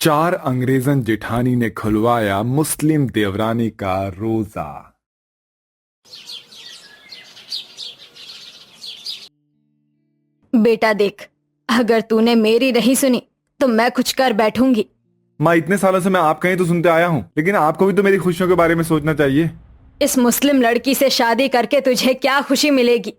चार अंग्रेजन जेठानी ने खुलवाया मुस्लिम देवरानी का रोजा। बेटा देख, अगर तूने मेरी नहीं सुनी तो मैं कुछ कर बैठूंगी। माँ, इतने सालों से मैं आप कहीं तो सुनते आया हूँ, लेकिन आपको भी तो मेरी खुशियों के बारे में सोचना चाहिए। इस मुस्लिम लड़की से शादी करके तुझे क्या खुशी मिलेगी?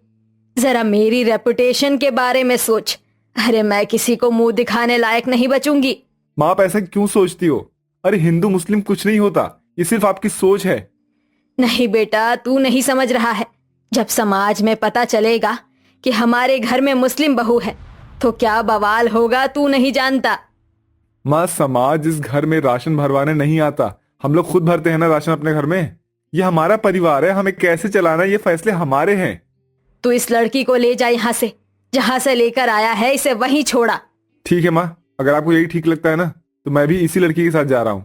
जरा मेरी रेपुटेशन के बारे में सोच। अरे मैं किसी को मुंह दिखाने लायक नहीं बचूंगी। माँ, आप ऐसा क्यों सोचती हो? अरे हिंदू मुस्लिम कुछ नहीं होता, ये सिर्फ आपकी सोच है। नहीं बेटा, तू नहीं समझ रहा है। जब समाज में पता चलेगा कि हमारे घर में मुस्लिम बहू है तो क्या बवाल होगा, तू नहीं जानता। माँ, समाज इस घर में राशन भरवाने नहीं आता, हम लोग खुद भरते हैं ना राशन अपने घर में। ये हमारा परिवार है, हमें कैसे चलाना है ये फैसले हमारे हैं। तू इस लड़की को ले जा यहाँ से, जहां से लेकर आया है इसे वहीं छोड़ा। ठीक है माँ, अगर आपको यही ठीक लगता है ना तो मैं भी इसी लड़की के साथ जा रहा हूँ।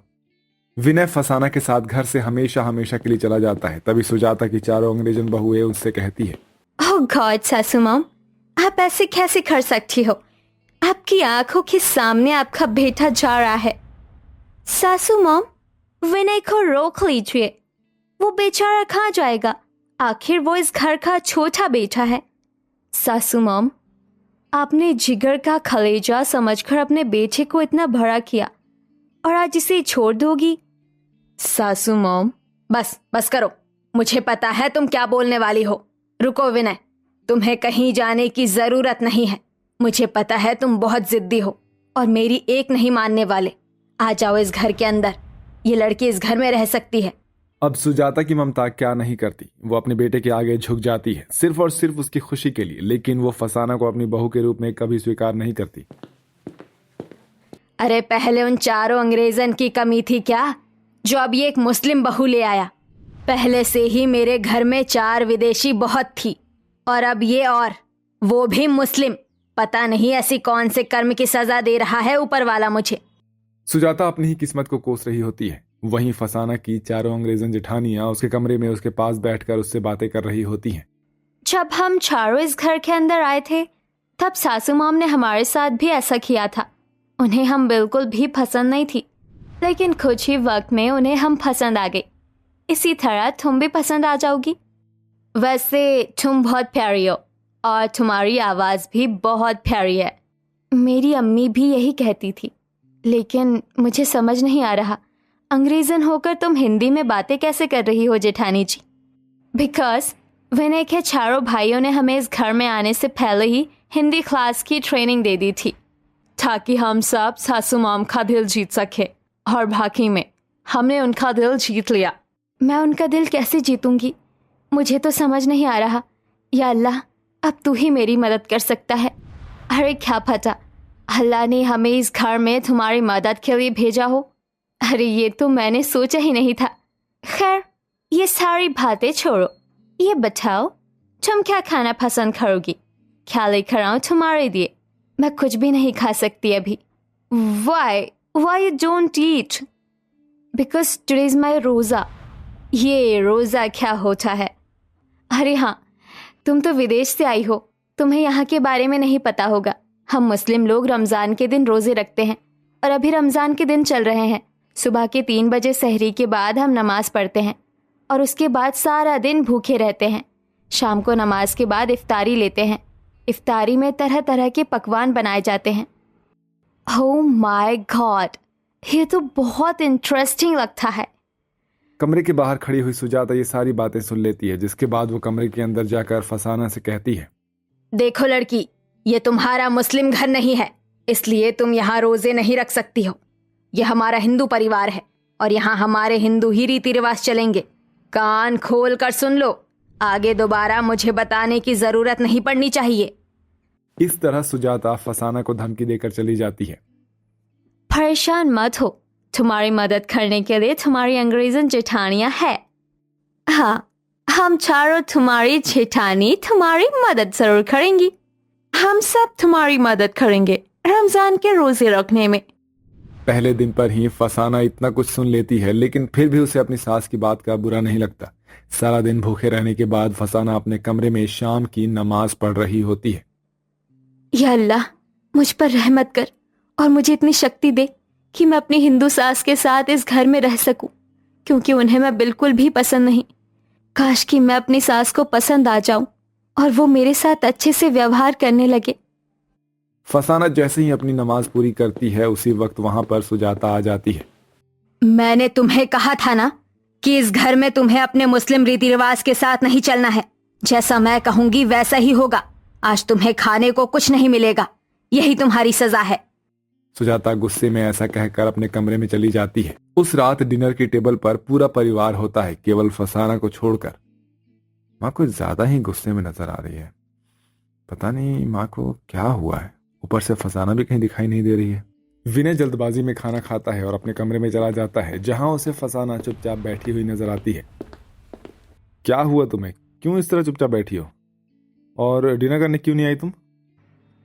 विनय फसाना के साथ घर से हमेशा हमेशा के लिए चला जाता है। तभी सुजाता की चारों अंग्रेजन बहुएं उससे कहती है, ओह गॉड सासू मॉम, आप ऐसे कैसे कर सकती हो? आपकी आंखों के सामने आपका बेटा जा रहा है। सासू मॉम, विनय को रोक लीजिए, वो बेचारा कहाँ जाएगा? आखिर वो इस घर का छोटा बेटा है। सासू मॉम, आपने जिगर का कलेजा समझकर अपने बेटे को इतना बड़ा किया और आज इसे छोड़ दोगी? सासू मॉम, बस बस करो, मुझे पता है तुम क्या बोलने वाली हो। रुको विनय, तुम्हें कहीं जाने की जरूरत नहीं है। मुझे पता है तुम बहुत जिद्दी हो और मेरी एक नहीं मानने वाले। आ जाओ इस घर के अंदर, ये लड़की इस घर में रह सकती है। अब सुजाता की ममता क्या नहीं करती, वो अपने बेटे के आगे झुक जाती है सिर्फ और सिर्फ उसकी खुशी के लिए। लेकिन वो फसाना को अपनी बहू के रूप में कभी स्वीकार नहीं करती। अरे पहले उन चारों अंग्रेजन की कमी थी क्या, जो अब ये एक मुस्लिम बहू ले आया? पहले से ही मेरे घर में चार विदेशी बहुत थी और अब ये, और वो भी मुस्लिम। पता नहीं ऐसी कौन से कर्म की सजा दे रहा है ऊपर वाला मुझे। सुजाता अपनी ही किस्मत को कोस रही होती है। वहीं फसाना की चारों अंग्रेजन जेठानियां उसके कमरे में उसके पास बैठकर उससे बातें कर रही होती हैं। जब हम चारों इस घर के अंदर आए थे तब सासू माम ने हमारे साथ भी ऐसा किया था। उन्हें हम बिल्कुल भी पसंद नहीं थी, लेकिन कुछ ही वक्त में उन्हें हम पसंद आ गए। इसी तरह तुम भी पसंद आ जाओगी। वैसे तुम बहुत प्यारी हो और तुम्हारी आवाज़ भी बहुत प्यारी है। मेरी अम्मी भी यही कहती थी, लेकिन मुझे समझ नहीं आ रहा अंग्रेज़न होकर तुम हिंदी में बातें कैसे कर रही हो जेठानी जी। बिकॉज विनय के चारों भाइयों ने हमें इस घर में आने से पहले ही हिंदी क्लास की ट्रेनिंग दे दी थी, ताकि हम सब सासू माम का दिल जीत सके। और बाकी में हमने उनका दिल जीत लिया। मैं उनका दिल कैसे जीतूंगी, मुझे तो समझ नहीं आ रहा। या अल्लाह, अब तू ही मेरी मदद कर सकता है। अरे क्या पता अल्लाह ने हमें इस घर में तुम्हारी मदद के लिए भेजा हो। अरे ये तो मैंने सोचा ही नहीं था। खैर, ये सारी बातें छोड़ो, ये बताओ तुम क्या खाना पसंद करोगी? क्या लेकर आऊं तुम्हारे लिए? मैं कुछ भी नहीं खा सकती अभी। Why you don't eat? Because today is my रोज़ा। ये रोज़ा क्या होता है? अरे हाँ, तुम तो विदेश से आई हो, तुम्हें यहाँ के बारे में नहीं पता होगा। हम मुस्लिम लोग रमज़ान के दिन रोज़े रखते हैं और अभी रमज़ान के दिन चल रहे हैं। सुबह के 3 बजे सहरी के बाद हम नमाज़ पढ़ते हैं और उसके बाद सारा दिन भूखे रहते हैं। शाम को नमाज के बाद इफ्तारी लेते हैं। इफ्तारी में तरह तरह के पकवान बनाए जाते हैं। ओह माय गॉड, ये तो बहुत इंटरेस्टिंग लगता है। कमरे के बाहर खड़ी हुई सुजाता ये सारी बातें सुन लेती है, जिसके बाद वो कमरे के अंदर जाकर फसाना से कहती है, देखो लड़की, ये तुम्हारा मुस्लिम घर नहीं है, इसलिए तुम यहाँ रोजे नहीं रख सकती हो। यह हमारा हिंदू परिवार है और यहाँ हमारे हिंदू ही रीति रिवाज चलेंगे। कान खोल कर सुन लो, आगे दोबारा मुझे बताने की जरूरत नहीं पड़नी चाहिए। इस तरह सुजाता फसाना को धमकी देकर चली जाती है। परेशान मत हो, तुम्हारी मदद करने के लिए तुम्हारी अंग्रेजन जेठानियां है। हाँ, हम चारों तुम्हारी जेठानी तुम्हारी मदद जरूर करेंगी। हम सब तुम्हारी मदद करेंगे रमजान के रोजे रखने में। पहले दिन पर ही फसाना इतना कुछ सुन लेती है, लेकिन फिर भी उसे अपनी सास की बात का बुरा नहीं लगता। सारा दिन भूखे रहने के बाद फसाना अपने कमरे में शाम की नमाज पढ़ रही होती है। या अल्लाह, मुझ पर रहमत कर और मुझे इतनी शक्ति दे कि मैं अपनी हिंदू सास के साथ इस घर में रह सकूं, क्योंकि उन्हें मैं बिल्कुल भी पसंद नहीं। काश कि मैं अपनी सास को पसंद आ जाऊं और वो मेरे साथ अच्छे से व्यवहार करने लगे। फसाना जैसे ही अपनी नमाज पूरी करती है उसी वक्त वहां पर सुजाता आ जाती है। मैंने तुम्हें कहा था ना कि इस घर में तुम्हें अपने मुस्लिम रीति रिवाज के साथ नहीं चलना है। जैसा मैं कहूंगी वैसा ही होगा। आज तुम्हें खाने को कुछ नहीं मिलेगा, यही तुम्हारी सजा है। सुजाता गुस्से में ऐसा कहकर अपने कमरे में चली जाती है। उस रात डिनर की टेबल पर पूरा परिवार होता है, केवल फसाना को छोड़कर। माँ कुछ ज्यादा ही गुस्से में नजर आ रही है। पता नहीं माँ को क्या हुआ है। ऊपर से फसाना भी कहीं दिखाई नहीं दे रही है। विनय जल्दबाजी में खाना खाता है और अपने कमरे में चला जाता है, जहां उसे फसाना चुपचाप बैठी हुई नजर आती है। क्या हुआ तुम्हें? क्यों इस तरह चुपचाप बैठी हो? और डिनर करने क्यों नहीं आई तुम?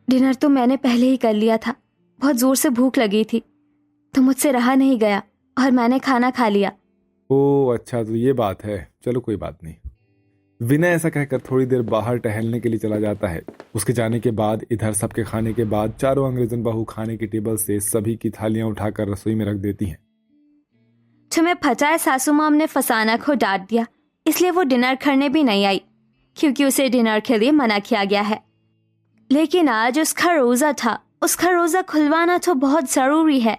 डिनर तो मैंने पहले ही कर लिया था। बहुत जोर से भूख लगी थी तो मुझसे रहा नहीं गया और मैंने खाना खा लिया। ओह अच्छा, तो ये बात है। चलो कोई बात नहीं। विनय ऐसा कहकर थोड़ी देर बाहर टहलने के लिए चला जाता है। उसके जाने के बाद इधर सबके खाने के बाद चारों अंग्रेजन बहू खाने की टेबल से सभी की थालियां उठाकर रसोई में रख देती हैं। तुम्हें पता है सासू माम ने फसाना को डांट दिया, इसलिए वो डिनर करने भी नहीं आई, क्योंकि उसे डिनर के लिए मना किया गया है। लेकिन आज उसका रोजा था, उसका रोजा खुलवाना तो बहुत जरूरी है।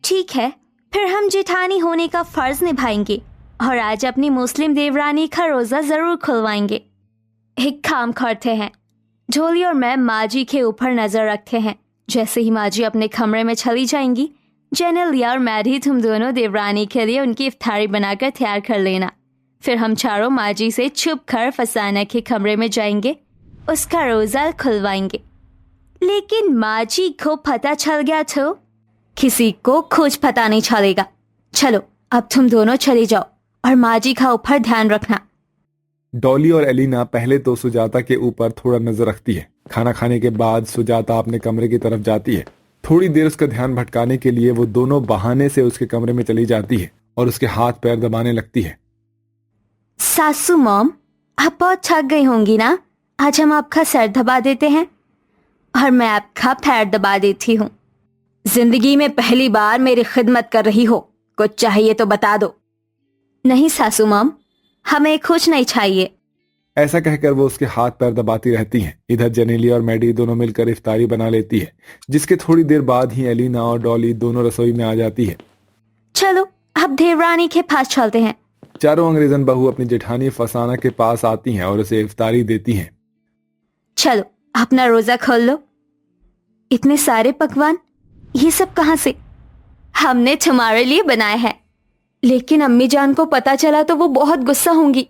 ठीक है, फिर हम जेठानी होने का फर्ज निभाएंगे और आज अपनी मुस्लिम देवरानी का रोजा जरूर खुलवाएंगे। एक काम करते हैं, झोली और मैं माजी के ऊपर नजर रखते हैं। जैसे ही माजी अपने कमरे में चली जाएंगी, जेनेलिया और मैडी तुम दोनों देवरानी के लिए उनकी इफ्तारी बनाकर तैयार कर लेना। फिर हम चारों माजी से छुप कर फसाना के कमरे में जाएंगे, उसका रोजा खुलवाएंगे। लेकिन माजी को पता चल गया तो? किसी को कुछ पता नहीं चलेगा। चलो अब तुम दोनों चले जाओ और माजी का ऊपर ध्यान रखना। डॉली और एलिना पहले तो सुजाता के ऊपर थोड़ा नजर रखती है। खाना खाने के बाद सुजाता अपने कमरे की तरफ जाती है। थोड़ी देर उसका ध्यान भटकाने के लिए वो दोनों बहाने से उसके कमरे में चली जाती है और उसके हाथ पैर दबाने लगती है। सासू मॉम, आप बहुत थक गई होंगी ना। आज हम आपका सर दबा देते हैं और मैं आपका पैर दबा देती हूँ। जिंदगी में पहली बार मेरी खिदमत कर रही हो, कुछ चाहिए तो बता दो। नहीं सासू मॉम, हमें कुछ नहीं चाहिए। ऐसा कहकर वो उसके हाथ पैर दबाती रहती हैं। इधर जेनेलिया और मैडी दोनों मिलकर इफ्तारी बना लेती है, जिसके थोड़ी देर बाद ही एलिना और डॉली दोनों रसोई में आ जाती है। चलो अब देवरानी के पास चलते हैं। चारों अंग्रेजन बहू अपनी जेठानी फसाना के पास आती हैं और उसे इफ्तारी देती हैं। चलो अपना रोजा खोल लो। इतने सारे पकवान, ये सब कहाँ से? हमने तुम्हारे लिए बनाए हैं। लेकिन अम्मी जान को पता चला तो वो बहुत गुस्सा होंगी।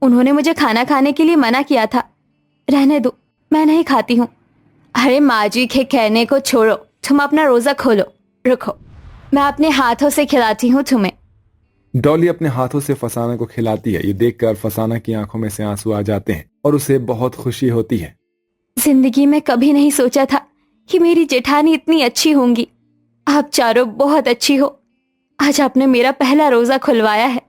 उन्होंने मुझे खाना खाने के लिए मना किया था। रहने दो, मैं नहीं खाती हूँ। अरे माँ जी के कहने को छोड़ो, तुम अपना रोजा खोलो। रुको, मैं अपने हाथों से खिलाती हूँ तुम्हें। डॉली अपने हाथों से फसाना को खिलाती है। ये देखकर फसाना की आंखों में से आंसू आ जाते हैं और उसे बहुत खुशी होती है। जिंदगी में कभी नहीं सोचा था कि मेरी जेठानी इतनी अच्छी होंगी। आप चारों बहुत अच्छी हो। आज आपने मेरा पहला रोजा खुलवाया है।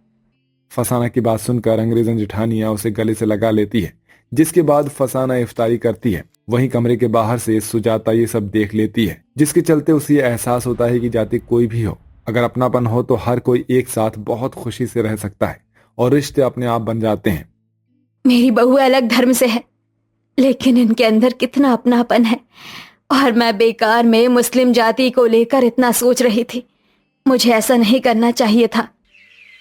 फसाना की बात सुनकर अंग्रेजन जेठानियां उसे गले से लगा लेती है, जिसके बाद फसाना इफ्तारी करती है। वहीं कमरे के बाहर से सुजाता ये सब देख लेती है, जिसके चलते उसे ये एहसास होता है कि जाति कोई भी हो, अगर अपनापन हो तो हर कोई एक साथ बहुत खुशी से रह सकता है और रिश्ते अपने आप बन जाते हैं। मेरी बहू अलग धर्म से है, लेकिन इनके अंदर कितना अपनापन है। और मैं बेकार में मुस्लिम जाति को लेकर इतना सोच रही थी। मुझे ऐसा नहीं करना चाहिए था।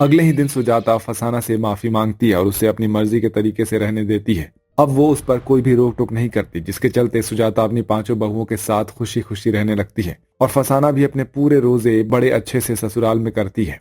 अगले ही दिन सुजाता फसाना से माफी मांगती है और उसे अपनी मर्जी के तरीके से रहने देती है। अब वो उस पर कोई भी रोक टोक नहीं करती, जिसके चलते सुजाता अपनी पांचों बहुओं के साथ खुशी खुशी रहने लगती है और फसाना भी अपने पूरे रोजे बड़े अच्छे से ससुराल में करती है।